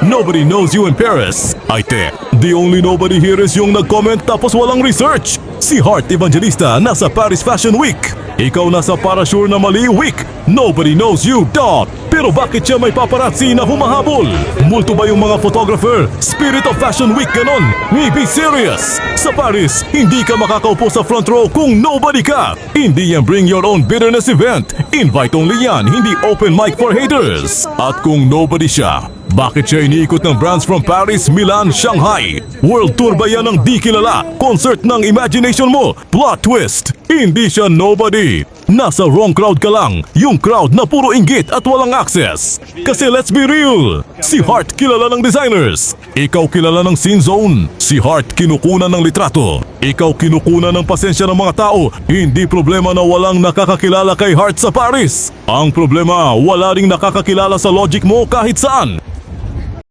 Nobody knows you in Paris. Ay te, the only nobody here is yung nag-comment tapos walang research. Si Heart Evangelista nasa Paris Fashion Week. Ikaw nasa Parasure na Mali Week. Nobody knows you, dot. Pero bakit siya may paparazzi na humahabol? Multo ba yung mga photographer? Spirit of Fashion Week ganon? Be serious! Sa Paris, hindi ka makakaupo sa front row kung nobody ka. Hindi yan bring your own bitterness event. Invite only yan, hindi open mic for haters. At kung nobody siya, bakit siya iniikot ng brands from Paris, Milan, Shanghai? World tour ba yan ng di kilala? Concert ng imagination mo? Plot twist! Hindi siya nobody! Nasa wrong crowd ka lang, yung crowd na puro inggit at walang access. Kasi let's be real, si Heart kilala ng designers. Ikaw kilala ng scene zone. Si Heart kinukunan ng litrato. Ikaw kinukunan ng pasensya ng mga tao. Hindi problema na walang nakakakilala kay Heart sa Paris. Ang problema, wala ring nakakakilala sa logic mo kahit saan.